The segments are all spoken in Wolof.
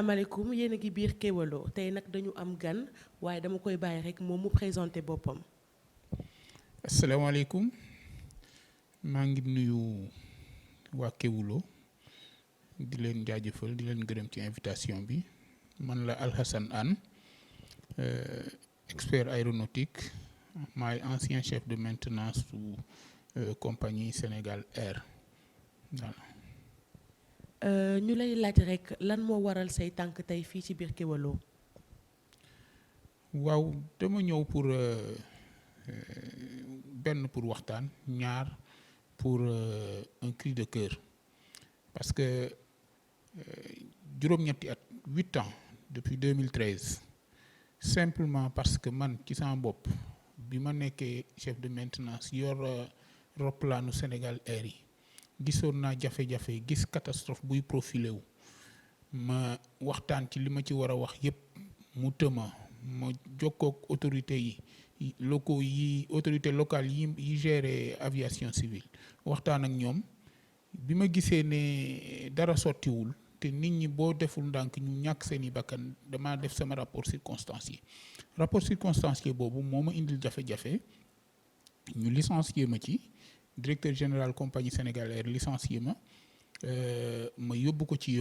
asalaamaaleykum yéen a ngi biir Kéwoulo tey nag dañu am gan waaye dama koy bàyyi rek moom mu présenté boppam. asalaamaaleykum maa ngi nuyu waa Kéwoulo di leen jaajëfal di leen gërëm ci invitation bi man la Alhassane Anne expert aéronautique maay ancien chef de maintenance su compagnie Sénégal Air voilà. ñu lay laaj rek lan moo waral say tànk tey fii ci biir Kéwoulo. waaw dama ñëw pour benn pour waxtaan ñaar pour un cri de cœur parce que juróom-ñetti at 8 ans depuis 2013 simplement parce que man ci sama bopp bi ma nekkee chef de maintenance yor roplaanu Sénégal Air yi gisoon naa jafe-jafe gis catastrophe buy profilé wu ma waxtaan ci li ma ci war a wax yépp mu tëma ma jokkook autorité yi locaux yi autorité locale yi géré aviation civile waxtaan ak ñoom bi ma gisee ne dara sottiwul te nit ñi boo deful ndànk ñu ñàkk seeni bakkan dama def sama rapport circonstancié boobu moo ma indil jafe-jafe ñu licencié ma ci directeur général compagnie Sénégal Air licencié ma yóbbu ko ci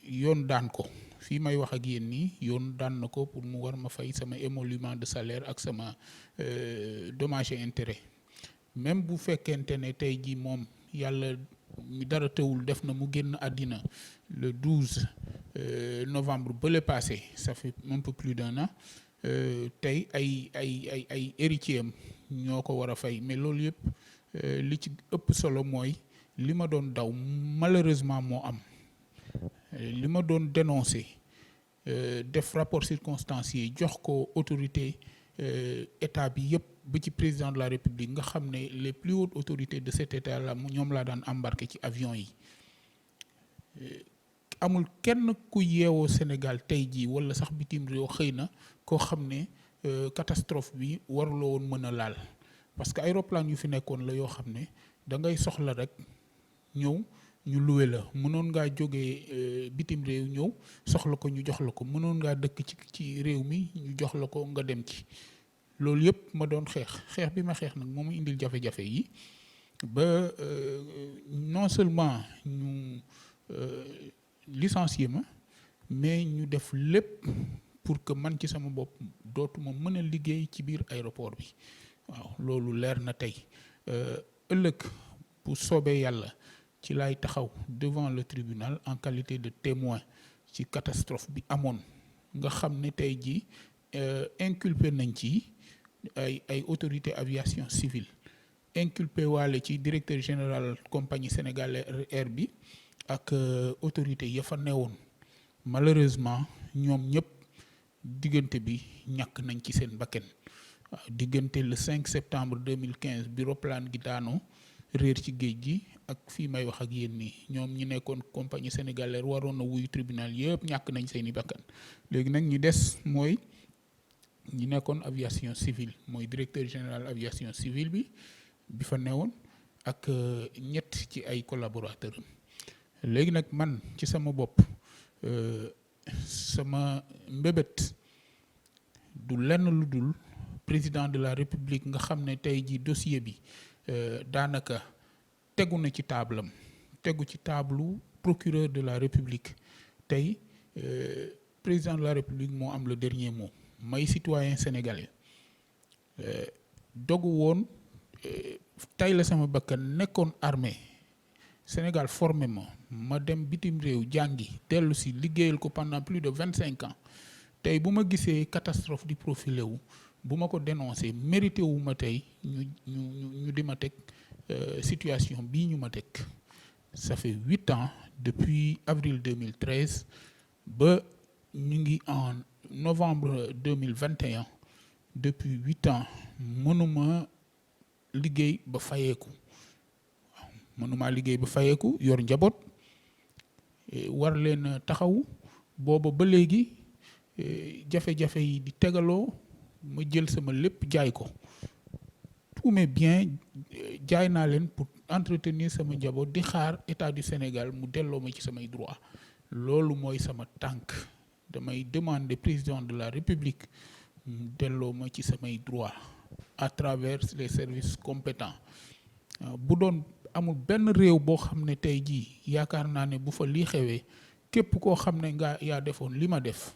yoon daan ko fii may wax ak yéen nii yoon daan na ko pour mu war ma fay sama émolument de salaire ak sama dommage et intérêt même bu fekkente ne tey jii moom yàlla mi dara teewul def na mu génn àddina le 12 novembre bële passé ça fait un peu plus d'un an tey ay héritiers am ñoo ko war a fay mais loolu yëpp li ci ëpp solo mooy li ma doon daw malheureusement moo am li ma doon dénoncé def rapport circonstancié jox ko autorité état bi yëpp ba ci président de la république nga xam ne les plus hautes autorités de cet état là ñoom laa daan embarqué ci avion yi amul kenn ku yeewoo Sénégal tey jii wala sax bitim réew xëy na koo xam ne catastrophe bi waruloo woon mën a laal parce que aéroplane yu fi nekkoon la yoo xam ne da ngay soxla rek ñëw ñu luwe la mënoon ngaa jógee bitim réew ñëw soxla ko ñu jox la ko mënoon ngaa dëkk ci réew mi ñu jox la ko nga dem ci loolu yëpp ma doon xeex bi ma xeex nag moo ma indil jafe-jafe yi ba non seulement ñu licencié ma mais ñu def lépp pour que man ci sama bopp dootuma mën a liggéey ci biir aéroport bi waaw loolu leer na tey ëllëg bu soobee yàlla ci lay taxaw devant le tribunal en qualité de témoin ci catastrophe bi amoon nga xam ne tey jii inculpé nañ ci ay autorité aviation civile inculpé waale ci directeur général compagnie Sénégal Air bi ak autorité ya fa newoon malheureusement ñoom ñëpp diggante bi ñàkk nañ ci seen bakken waaw diggante le 5 septembre 2015 bi roplaan gi daanoo réer ci géej gi ak fii may wax ak yéen nii ñoom ñi nekkoon compagnie Sénégal Air waroon na wuyu tribunal yëpp ñàkk nañ seeni bakkan léegi nag ñi des mooy ñi nekkoon aviation civile mooy directeur général aviation civile bi fa newoon ak ñett ci ay collaborateurs léegi nag man ci sama bopp sama mbébét du lenn lu dul président de la république nga xam ne tey ji dossier bi daanaka tegu na ci taabalam tegu ci tableau procureur de la république tey président de la république moo am le dernier mot may citoyen sénégalais dogu woon tey la sama bakkan nekkoon armée Sénégal formé ma dem bitim réew jàngi dellu si liggéeyal ko pendant plus de 25 ans tey bu ma gisee catastrophe di profilé wu bu ma ko dénoncé mérité wu ma tey ñu di ma teg situation bii ñu ma teg ça fait 8 ans depuis avril 2013 ba ñu ngi en novembre 2021 depuis 8 ans mënuma liggéey ba fayeeku waaw mënuma liggéey ba fayeeku yor njaboot war leen taxaw booba ba léegi jafe-jafe yi di tegaloo ma jël sama lépp jaay ko tous mes biens jaay naa leen pour entretenir sama njaboot di xaar état du Sénégal mu delloo ma ci samay droit loolu mooy sama tànk damay demander président de la République mu delloo ma ci samay droit à travers les services compétents bu doon amul benn réew boo xam ne tey jii yaakaar naa ne bu fa lii xewee képp koo xam ne yaa defoon li ma def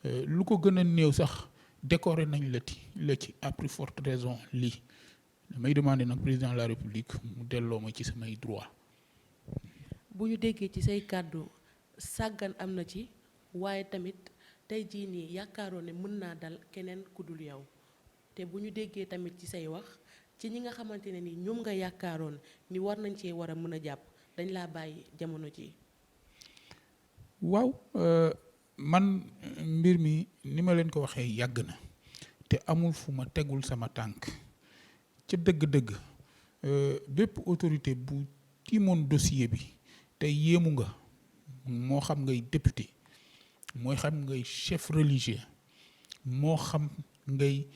lu ko gën a néew sax décoré nañ la ci à plus forte raison lii damay demander nag président de la République mu delloo ma ci samay droit. bu ñu déggee ci say kàddu sàggan am na ci waaye tamit tey jii nii yaakaaroon ne mën naa dal keneen ku dul yow te bu ñu déggee tamit ci say wax ci ñi nga xamante ne ni ñoom nga yaakaaroon ni war nañ cee war a mën a jàpp dañ laa bàyyi jamono ji. waaw man mbir mi ni ma leen ko waxee yàgg na te amul fu ma tegul sama tànk ca dëgg-dëgg bépp autorité bu tiimoon dossier bi te yéemu nga moo xam ngay député mooy xam ngay chef religieux moo xam ngay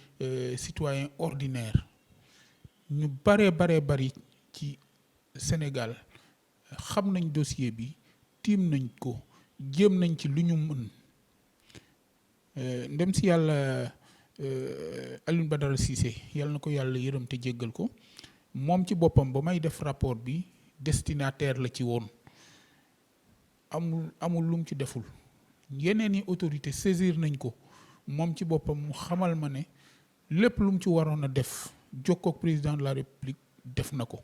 citoyen ordinaire ñu bari ci Sénégal xam nañ dossier bi tiim nañ ko jéem nañ ci lu ñu mën ndem si yàlla Alioune Badara Cissé yàlla na ko yàlla yërëm te jéggal ko moom ci boppam ba may def rapport bi destinataire la ci woon amul lu mu ci deful yeneen i autorité saisir nañ ko moom ci boppam mu xamal ma ne lépp lu mu ci waroon a def jokkoo ak président de la République def na ko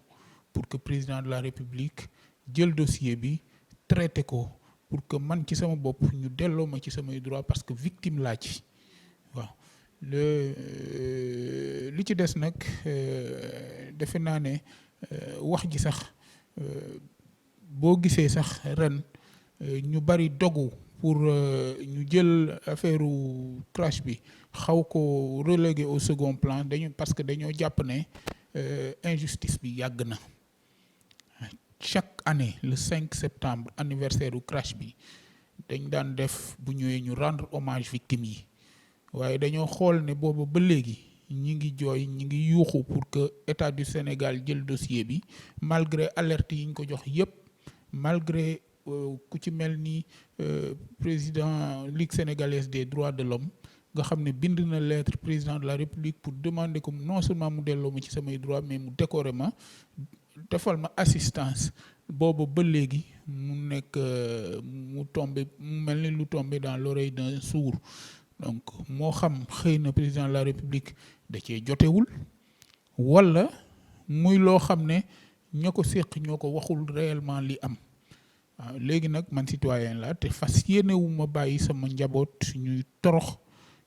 pour que président de la République jël dossier bi traité ko pour que man ci sama bopp ñu delloo ma ci samay droit parce que victime laa ci waaw li ci des nag defe naa ne wax ji sax boo gisee sax ren ñu bari dogu pour ñu jël affaire crash bi xaw ko relégué au second plan parce que dañoo jàpp ne injustice bi yàgg na chaque année le 5 septembre anniversaire du crash bi dañ daan def bu ñëwee ñu rendre hommage victimes yi waaye dañoo xool ne booba ba léegi ñi ngi jooy ñi ngi yuuxu pour que état du Sénégal jël dossier bi malgré alerte yi ñu ko jox yépp malgré ku ci mel ni président Ligue sénégalaise des droits de l'homme nga xam ne bind na lettre président de la République pour demander que non seulement mu delloo ma ci samay droits mais mu décorer ma defal ma assistance boobu ba léegi mu nekk mu tombé mu mel ni lu tombé dans l'oreille d'un sourd donc moo xam xëy na président de la République da cee jotewul wala muy loo xam ne ña ko séq ñoo ko waxul réellement li am waaw léegi nag man citoyen la te fas yéenewu ma bàyyi sama njaboot ñuy torox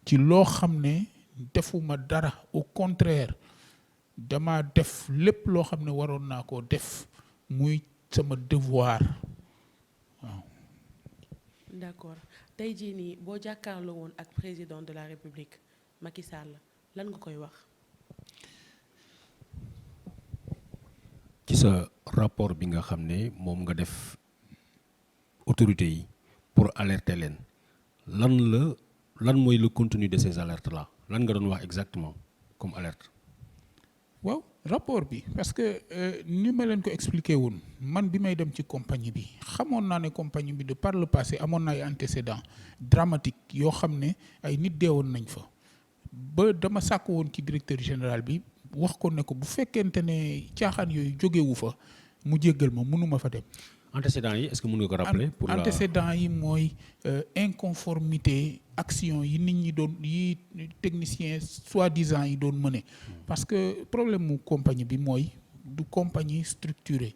ci loo xam ne defuma dara au contraire dama def lépp loo xam ne waroon naa koo def muy sama devoir waaw. D'accord tey jii nii boo jàkkaarloo woon ak président de la République Macky Sall lan nga koy wax. ci sa rapport bi nga xam ne moom nga def autorités yi pour alerter leen lan mooy le contenu de ces alertes là lan nga doon wax exactement comme alerte. waaw rapport bi parce que ni ma leen ko expliqué woon man bi may dem ci compagnie bi xamoon naa ne compagnie bi de par le passé amoon na ay antécédents dramatiques yoo xam ne ay nit deewoon nañ fa ba dama sàkk woon ci directeur général bi wax ko ne ko bu fekkente ne caaxaan yooyu jógewu fa mu jéggal ma mënuma fa dem. antécédents yi est-ce que mën nga ko rappeler. pour antécédents yi mooy inconformité action yi nit ñi doon yi techniciens soi-disant yi doon mëne parce que problème mu compagnie bi mooy du compagnie structurée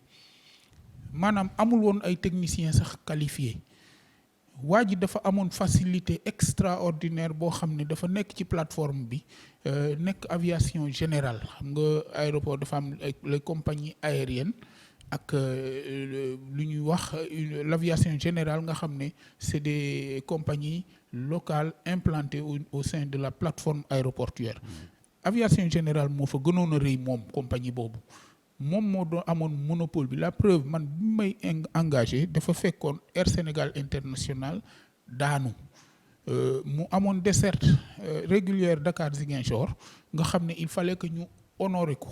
maanaam amul woon ay techniciens sax qualifiés waa ji dafa amoon facilité extraordinaire boo xam ne dafa nekk ci plateforme bi nekk aviation générale xam nga aéroport dafa am les compagnies aériennes ak lu ñuy wax l'aviation générale nga xam ne c'est des compagnies locales implantées au sein de la plateforme aéroportuaire. Aviation générale moo fa gënoon a rëy moom compagnie boobu moom moo doon amoon monopole bi la preuve man bi may engagé dafa fekkoon Air Sénégal International daanu mu amoon desserte régulière Dakar Ziguinchor nga xam ne il fallait que ñu honorer ko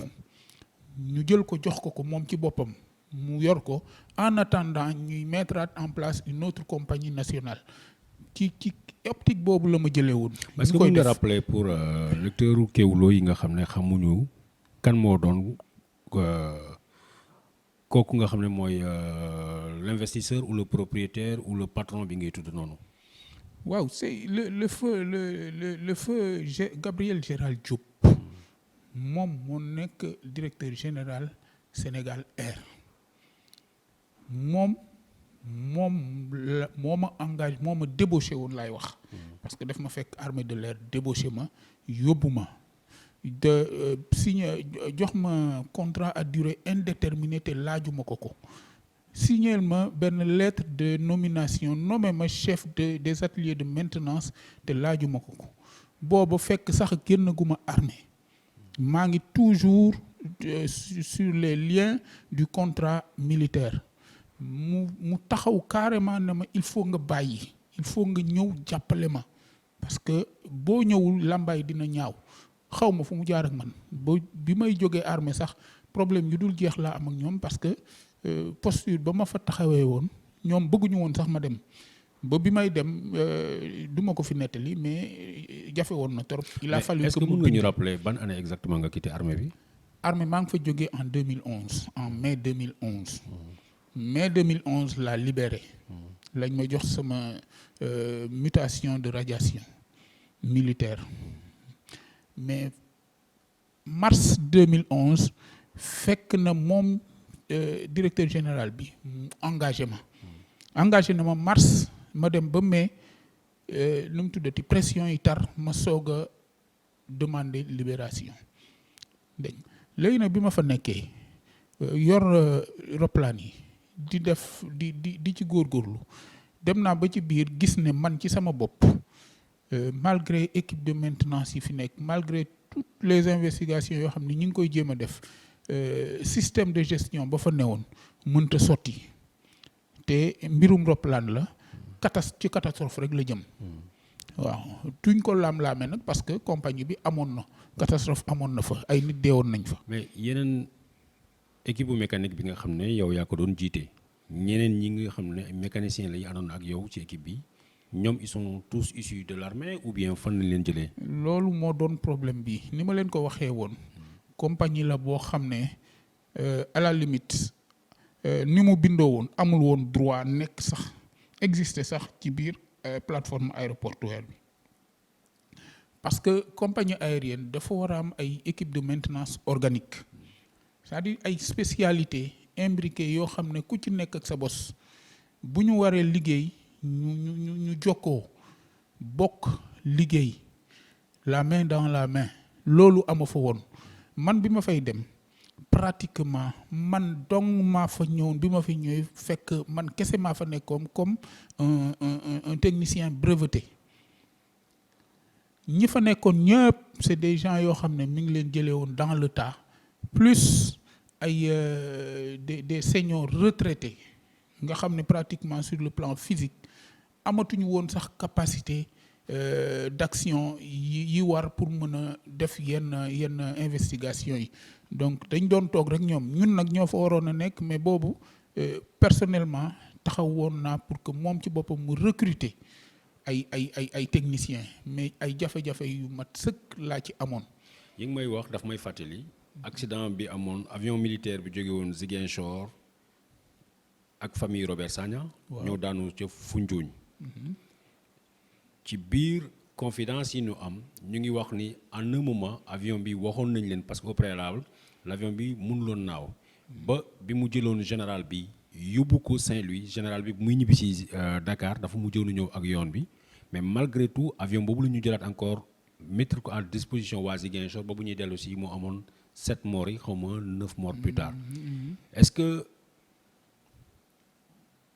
ñu jël ko jox ko moom ci boppam mu yor ko en attendant ñuy mettre en place une autre compagnie nationale ci optique boobu la ma jëlee woon. est-ce que mën nga rappeler pour lecteur Kéwoulo yi nga xam ne xamuñu kan moo doon kooku nga xam ne mooy l'investisseur ou le propriétaire ou le patron bi ngay tudd noonu. waaw c'est le feu Gabriel Gérald Diop moom moo nekk directeur général Sénégal Air moom ma engagé moo ma débauché woon laay wax parce que daf ma fekk armée de l'air débauché ma yóbbu ma signé jox ma contrat à durée indéterminée te laajuma ko signeel ma benn lettre de nomination nommé ma chef des ateliers de maintenance te laajuma ko booba fekk sax génn gu ma armée maa ngi toujours sur les liens du contrat militaire mu taxaw carrément ne ma il faut nga bàyyi il faut nga ñëw jàppale ma parce que boo ñëwul làmbaay dina ñaaw xaw ma fu mu jaar ak man bi may jógee armée sax problème yu dul jeex laa am ak ñoom parce que posture ba ma fa taxawee woon ñoom bëgguñu woon sax ma dem ba bi may dem duma ko fi nettali mais jafe woon na trop. Il a fallu est-ce que mën nga ñu rappeler ban année exactement nga quitté armée bi. armée maa ngi fa jógee en 2011 en mai 2011. mai 2011 laa libéré. lañ ma jox sama mutation de radiation militaire mais mars 2011 fekk na moom directeur général bi engagé na ma mars ma dem ba mai nu mu tuddati pression yi tar ma soog a demander libération dégg léegi nag bi ma fa nekkee yor roplaan yi di def di ci góorgóorlu dem naa ba ci biir gis ne man ci sama bopp malgré équipe de maintenance yi fi nekk malgré toutes les investigations yoo xam ne ñu ngi koy jéem a def système de gestion ba fa newoon mënta sotti te mbirum roplaan la ci catastrophe rek la jëm. waaw tuñ ko laam-laamee nag parce que compagnie bi amoon na catastrophe amoon na fa ay nit deewoon nañ fa. mais yeneen équipe bu mécanique bi nga xam ne yow yaa ko doon jiite ñeneen ñi nga xam ne ay mécaniciens la ñu àndoon ak yow ci équipe bi ñoom ils sont tous issus de l'armée ou bien fan lañ leen jëlee. loolu moo doon problème bi ni ma leen ko waxee woon compagnie la boo xam ne à la limite ni mu bindoo woon amul woon droit nekk sax exister sax ci biir plateforme aéroportuaire bi parce que compagnie aérienne dafa war a am ay équipe de maintenance organique c'est-à-dire ay spécialité imbriquées yoo xam ne ku ci nekk ak sa bos bu ñu waree liggéey ñu jokkoo bokk liggéey la main dans la main loolu ama fa woon man bi ma fay dem pratiquement man dong maa fa ñëwoon bi ma fi ñëwee fekk man kese maa fa nekkoon comme un technicien breveté ñi fa nekkoon ñëpp c'est des gens yoo xam ne mi ngi leen jëlee woon dans le tas plus ay des seniors retraités nga xam ne pratiquement sur le plan physique amatuñu woon sax capacité d'action yi war pour mën a def yenn investigation yi donc dañ doon toog rek ñun nag ñoo fa waroon a nekk mais boobu personnellement taxaw woon naa pour que moom ci boppam mu recruter ay techniciens mais ay jafe-jafe yu mat sëkk laa ci amoon. yi ngi may wax daf may fàttali accident bi amoon avion militaire bi jóge woon Ziguinchor ak famille Robert Sagna. ñoo daanu ca Foundiougne. ci biir confidence yi ñu am ñu ngi wax ni en un moment avion bi waxoon nañ leen parce que au préalable l'avion bi mënuloon naaw ba bi mu jëloon général bi yóbbu ko Saint-Louis général bi muy ñibbi si Dakar dafa mujjoon ñëw ak yoon bi mais malgré tout avion boobu la ñu jëlaat encore mettre ko à disposition waa Ziguinchor ba bu ñuy dellu si moo amoon 7 morts yi xaw ma 9 morts plus tard est-ce que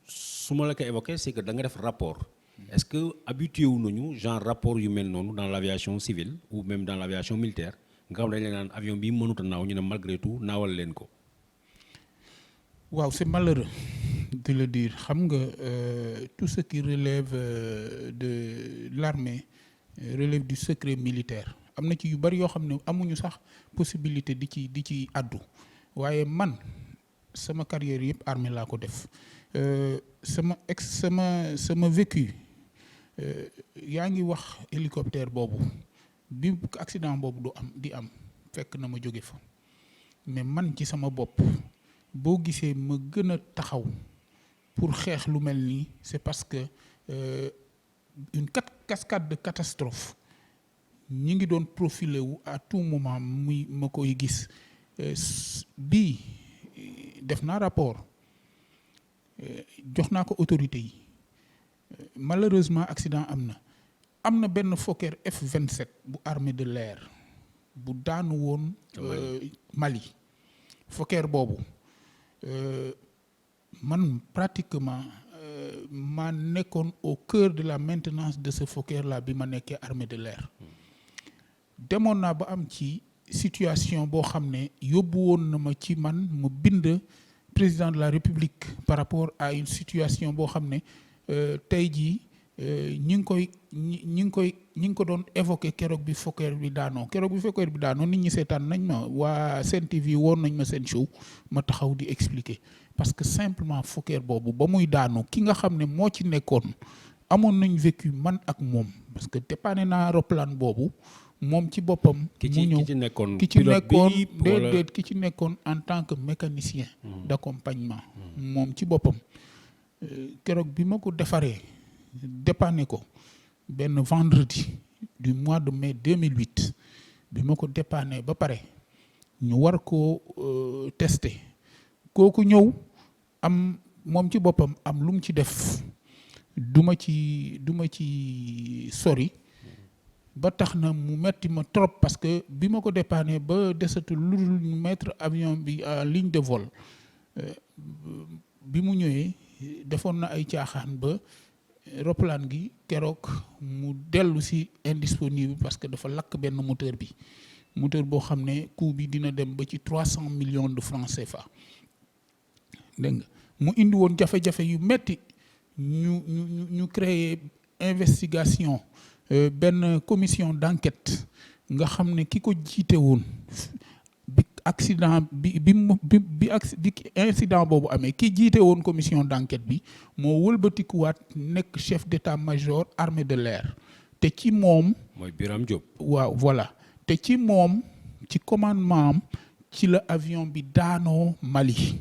su ma la ko évoqué c'est que da nga def rapport est-ce que habitué wu nañu genre rapport yu mel noonu dans l'aviation civile ou même dans l'aviation militaire nga xam dañ leen naan avion bi mënut a naaw ñu ne malgré tout naawal leen ko. waaw c'est malheureux de le dire xam nga tout ce qui relève de l'armée relève du secret militaire am na ci yu bari yoo xam ne amuñu sax possibilité di ci àddu waaye man sama carrière yëpp armée laa ko def sama vécu yaa ngi wax hélicoptère boobu bi accident boobu di am fekk na ma jóge fa mais man ci sama bopp boo gisee ma gën a taxaw pour xeex lu mel nii c'est parce que une cascade de catastrophe ñi ngi doon profilé wu à tout moment ma koy gis bii def naa rapport jox naa ko autorité yi malheureusement accident am na benn Fokker F-27 bu armée de l'air bu daanu woon Mali Fokker boobu man pratiquement maa nekkoon au cœur de la maintenance de ce Fokker là bi ma nekkee armée de l'air demoon naa ba am ci situation boo xam ne yóbbu woon na ma ci man mu bind président de la République par rapport à une situation boo xam ne tey jii ñi ngi ko doon évoqué keroog bi Fokker bi daanoo nit ñi seetaan nañ ma waa Sen TV woon nañ ma seen show ma taxaw di expliquer parce que simplement Fokker boobu ba muy daanu ki nga xam ne moo ci nekkoon amoon nañ vécu man ak moom parce que dépanné naa roplaan boobu moom ci boppam. ki ci nekkoon en tant que mécanicien d'accompagnement moom ci boppam keroog bi ma ko defaree dépanné ko benn vendredi du mois de mai 2008 bi ma ko dépanné ba pare ñu war ko tester kooku ñëw am moom ci boppam am lu mu ci def duma ci sori ba tax na mu metti ma trop parce que bi ma ko dépanné ba desatul lu dul ñu mettre avion bi en ligne de vol bi mu ñëwee defoon na ay caaxaan ba roplaan gi keroog mu dellu si indisponible parce que dafa lakk benn moteur boo xam ne coût bi dina dem ba ci 300 millions de francs CFA dégg nga mu indi woon jafe-jafe yu metti ñu créer investigation benn commission d'enquête nga xam ne ki ko jiite woon bi accident bi incident boobu amee ki jiite woon commission d'enquête bi moo wëlbatikuwaat nekk chef d'état-major armée de l'air te ci moom. mooy Biram Diop. waaw voilà te ci moom ci commandement am ci la avion bi daanoo Mali.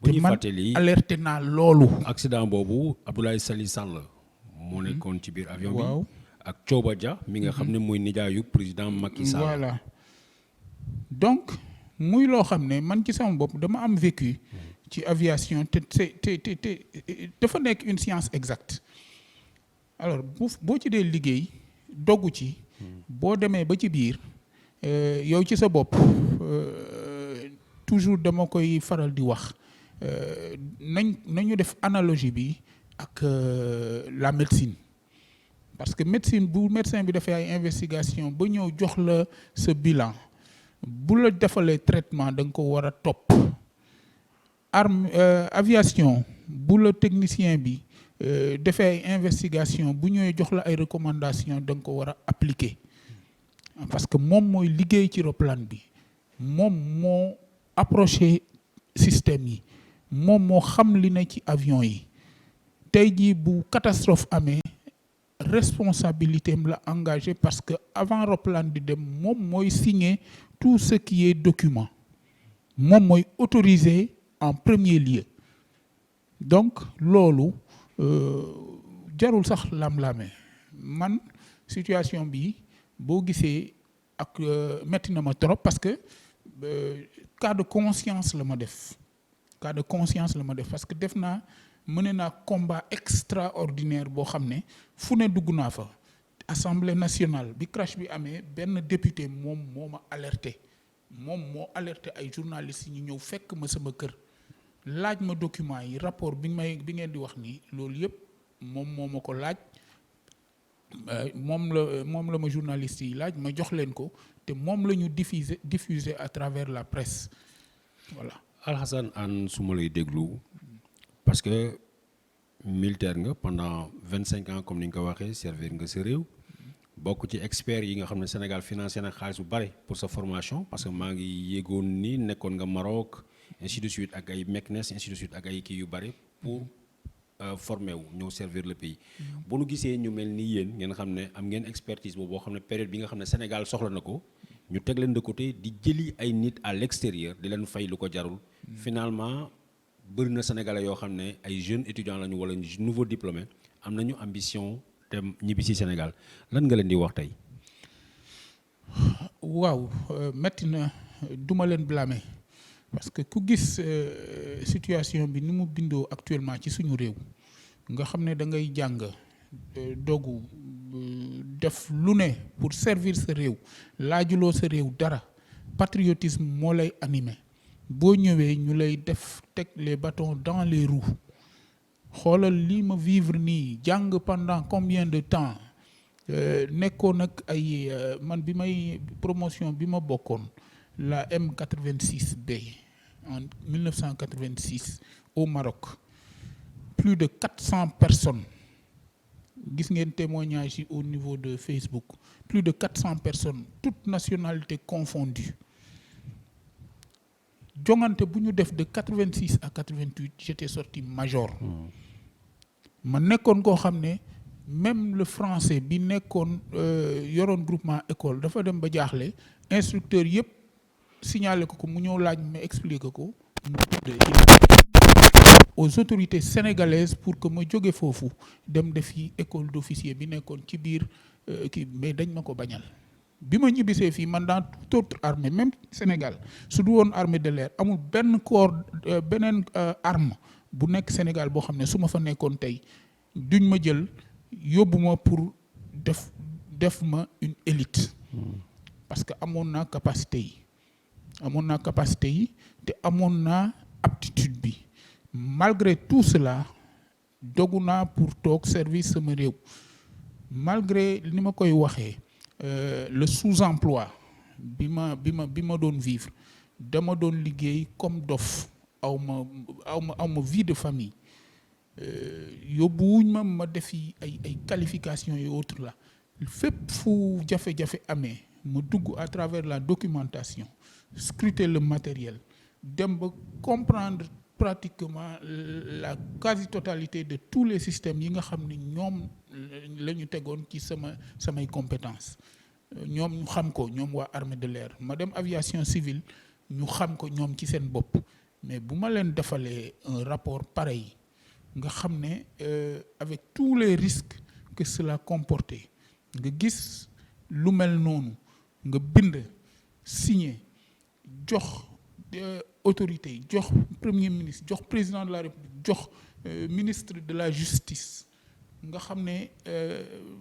bu ñuy te man fàttali alerté naa loolu. accident boobu Abdoulaye Sali Sall moo nekkoon ci biir avion bi. waaw ak Thioba Dia mi nga xam ne mooy nijaayu président Macky Sall. voilà donc muy loo xam ne man ci sama bopp dama am vécu ci aviation te dafa nekk une science exacte alors boo ci dee liggéey doggu ci boo demee ba ci biir yow ci sa bopp toujours dama koy faral di wax nañu def analogie bi ak la médecine parce que médecin bi dafay ay investigation ba ñëw jox la sa bilan bu la defalee traitement da nga ko war a topp aviation bu la technicien bi defee ay investigation bu ñëwee jox la ay recommandation da nga ko war a appliquer parce que moom mooy liggéey ci roplaan bi moom moo approché système yi moom moo xam li ne ci avion yi tey jii bu catastrophe amee responsabilité am la engagé parce que avant roplaan di dem moom mooy signer tout ce qui est document moom mooy autorisé en premier lieu donc loolu jarul sax lam-lame man situation bi boo gisee ak metti na ma trop parce que cas de conscience la ma def parce que mené naa combat extraordinaire boo xam ne fu ne dugg naa fa assemblée nationale bi crash bi amee benn député moom moo alerté ay journalistes yi ñu ñëw fekk ma sama kër laaj ma document yi rapport bi ngeen di wax nii loolu yëpp moom moo ma ko laaj moom la ma journalistes yi laaj ma jox leen ko te moom la ñu diffuser à travers la presse voilà. Alhassane Hann su ma lay déglu parce que militaire nga pendant 25 ans comme ni nga ko waxee servir nga sa réew bokk ci experts yi nga xam ne Sénégal financé na xaalis bu bari pour sa formation parce que maa ngi yéegoon ni nekkoon nga Maroc ainsi de suite ak ay Meknès ainsi de suite ak ay kii yu bëri pour former wu ñëw servir le pays. bu nu gisee ñu mel ni yéen ngeen xam ne am ngeen expertise boobu boo xam ne période bi nga xam ne Sénégal soxla na ko ñu teg leen de côté di jëli ay nit à l'extérieur di leen fay lu ko jarul. finalement bëri na Sénégalais yoo xam ne ay jeunes étudiants lañu wala nouveau diplômé am nañu ambition dem ñibbi si Sénégal lan nga leen di wax tey. waaw metti na duma leen blâmer parce que ku gis situation bi ni mu bindoo actuellement ci suñu réew nga xam ne da ngay jàng dogu def lu ne pour servir sa réew laajuloo sa réew dara patriotisme moo lay animé boo ñëwee ñu lay def teg les bâtons dans les roues xoolal lii ma vivre nii jàng pendant combien de temps nekkoon ak ay man bi may promotion bi ma bokkoon la M86B en 1986 au Maroc plus de 400 personnes gis ngeen témoignage yi au niveau de Facebook plus de 400 personnes toutes nationalités confondues jongante bu ñu def de 86 à 88 j'étais sorti major ma nekkoon koo xam ne même le français bi nekkoon yoroon groupement école dafa dem ba jaaxle instructeur yëpp signalé ko mu ñëw laaj ma expliqué ko aux autorités sénégalaises pour que ma jóge foofu dem defi école d'officier bi nekkoon ci biir kii mais dañ ma ko bañal bi ma ñibbisee fii man dans toute autre armée même Sénégal su du woon armée de l'air amul benn corps beneen arme bu nekk Sénégal boo xam ne su ma fa nekkoon tey duñ ma jël yóbbu ma pour def ma une élite parce que amoon naa capacité yi te amoon naa aptitude bi malgré tout cela dogu naa pour toog service sama réew malgré ni ma koy waxee le sous-emploi bi ma doon vivre dama doon liggéey comme dof aw ma vie de famille yóbbuwuñ ma defi ay qualifications et autres là fépp fu jafe-jafe amee ma dugg à travers la documentation scruter le matériel dem ba comprendre pratiquement la quasi-totalité de tous les systèmes yi nga xam ne ñoom la ñu tegoon ci samay compétences ñoom ñu xam ko ñoom waa armée de l'air ma dem aviation civile ñu xam ko ñoom ci seen bopp mais bu ma leen defalee un rapport pareil nga xam ne avec tous les risques que cela comportait nga gis lu mel noonu nga bind signer jox autorité yi jox premier ministre jox président de la république jox ministre de la justice nga xam ne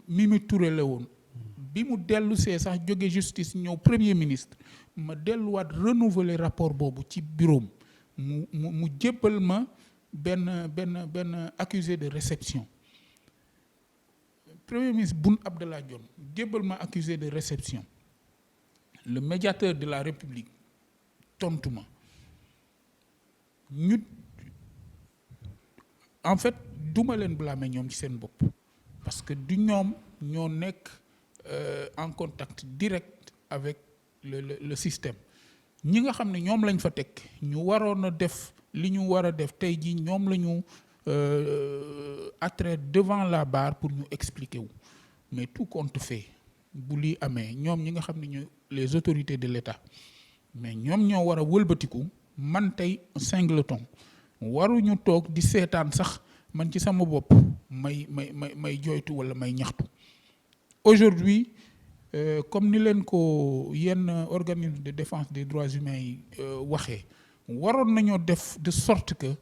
Mimi Touré la woon bi mu dellu see sax jóge justice ñëw premier ministre ma delluwaat renouveler rapport boobu ci bureau mu jébbal ma benn accusé de réception premier ministre Boun Abdallah Dionne jébbal ma accusé de réception le médiateur de la république tontu ma ñu en fait duma leen blâmer ñoom ci seen bopp parce que du ñoom ñoo nekk en contact direct avec le système ñi nga xam ne ñoom lañ fa teg ñu waroon a def li ñu war a def tey jii ñoom la ñu attraire devant la barre pour ñu expliquer wu mais tout compte fait bu lii amee ñoom ñi nga xam ne ñu les autorités de l'État mais ñoom ñoo war a wëlbatiku man tey singleton waruñu toog di seetaan sax man ci sama bopp may jooytu wala may ñaxtu aujourd'hui comme ni leen ko yenn organisme de défense des droits humains yi waxee waroon nañoo def de sorte que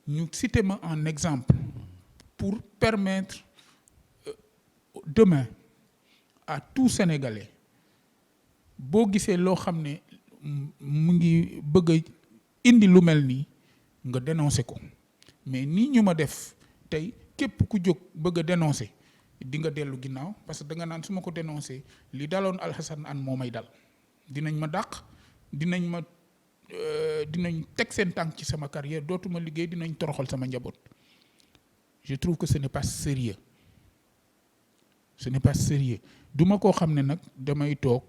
ñu citer ma en exemple pour permettre demain à tout Sénégalais boo gisee loo xam ne mu ngi bëgg a indi lu mel nii nga dénoncer ko mais nii ñu ma def tey képp ku jóg bëgg a dénoncer di nga dellu ginnaaw parce que da nga naan su ma ko dénoncer li daloon Alhassane Hann moo may dal dinañ ma dàq dinañ teg seen tànk ci sama carrière dootuma liggéey dinañ toroxal sama njaboot je trouve que ce n'est pas sérieux duma koo xam ne nag damay toog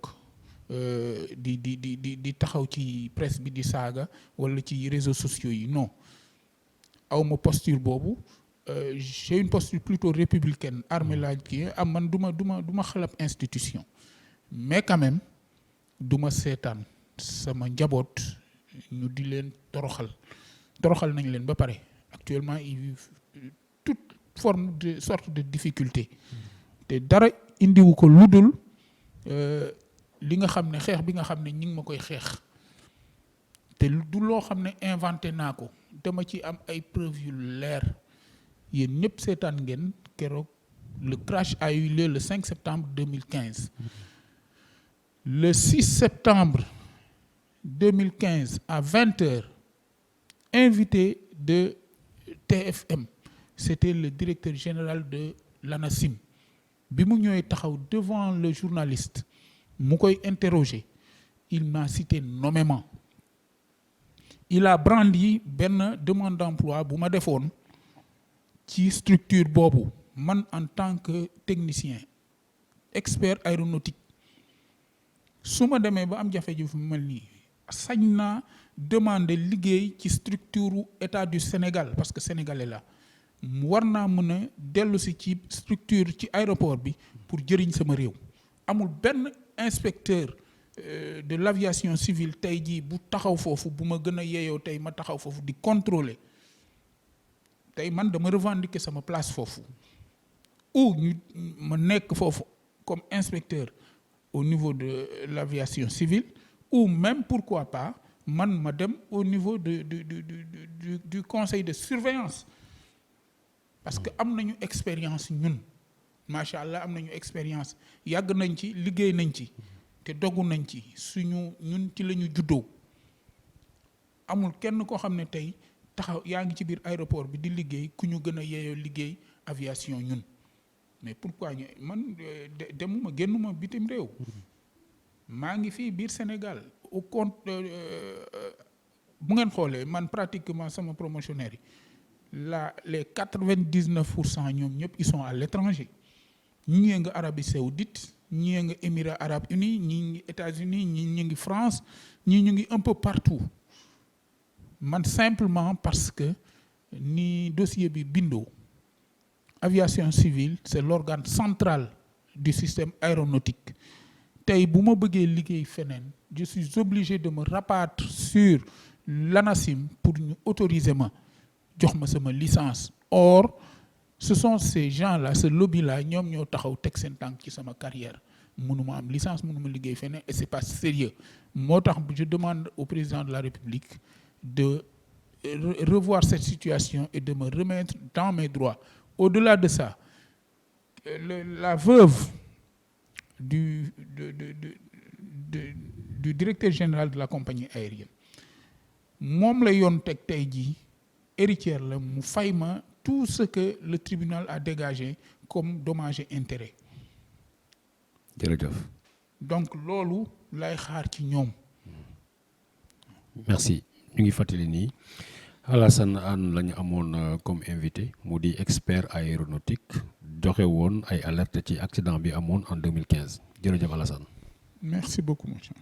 di taxaw ci presse bi di saaga wala ci réseaux sociaux yi non awma posture boobu. J'ai une posture plutôt républicaine armée laa kii am man du ma xalab institution mais quand même du ma seetaan sama njaboot ñu di leen toroxal nañ leen ba pare actuellement ils vivent toute forme de sorte de difficulté te dara indiwu ko lu dul li nga xam ne xeex bi nga xam ne ñi ngi ma koy xeex te du loo xam ne inventé naa ko dama ci am ay preuves yu leer yéen ñëpp seetaan ngeen keroog le crash a eu lieu le 5 septembre 2015 le 6 septembre 2015 à 20h invité de TFM c'était le directeur général de l'ANACIM bi mu ñëwee taxaw devant le journaliste mu koy interroger il m'a cité nommément il a brandi benn demande d'emploi bu ma defoon ci structure boobu man en tant que technicien expert aéronautique su ma demee ba am jafe-jafe mel nii sañ naa demander liggéey ci structure état du Sénégal parce que sénégalais la war naa mën a dellu si ci structure ci aéroport bi pour jëriñ sama réew amul benn inspecteur de l'aviation civile tey jii bu taxaw foofu bu ma gën a yeeyoo tey ma taxaw foofu di contrôler tey man dama revendiquer sama place foofu ou ñu ma nekk foofu comme inspecteur au niveau de l'aviation civile ou même pourquoi pas man ma dem au niveau du conseil de surveillance parce que am nañu expérience ñun macha allah am nañu expérience yàgg nañ ci liggéey nañ ci te dogu nañ ci ñun ci la ñu juddoo amul kenn koo xam ne tey taxaw yaa ngi ci biir aéroport bi di liggéey ku ñu gën a yeeyoo liggéey aviation ñun mais pourquoi man demuma génnuma bitim réew maa ngi fii biir Sénégal au compte bu ngeen xoolee man pratiquement sama promotionnaire yi les 99% ñoom ñëpp ils sont à l'étranger ñii nga Arabie Saoudite ñii nga Émirats Arabes Unis ñii ngi États-Unis ñii ñu ngi France ñii ñu ngi un peu partout man simplement parce que ni dossier bi bindoo aviation civile c'est l'organe central du système aéronautique tey bu ma bëggee liggéey feneen je suis obligé de me rabattre sur l'ANACIM pour ñu autoriser ma jox ma sama licence or ce sont ces gens-là ce lobby-là ñoom ñoo taxaw teg seen tànk ci sama carrière mënuma am licence mënuma liggéey feneen et c'est pas sérieux moo tax je demande au président de la République de revoir cette situation et de me remettre dans mes droits. Au-delà de ça, la veuve du directeur général de la compagnie aérienne moom la yoon teg tey jii héritière la mu fay ma tout ce que le tribunal a dégagé comme dommages et intérêts. jërëjëf. donc loolu lay xaar ci ñoom. merci. ñu ngi fàttali nii Alassane Hann la ñu amoon comme invité mu di expert aéronautique joxe woon ay alerte ci accident bi amoon en 2015 jërëjëf Alassane. merci beaucoup monsieur.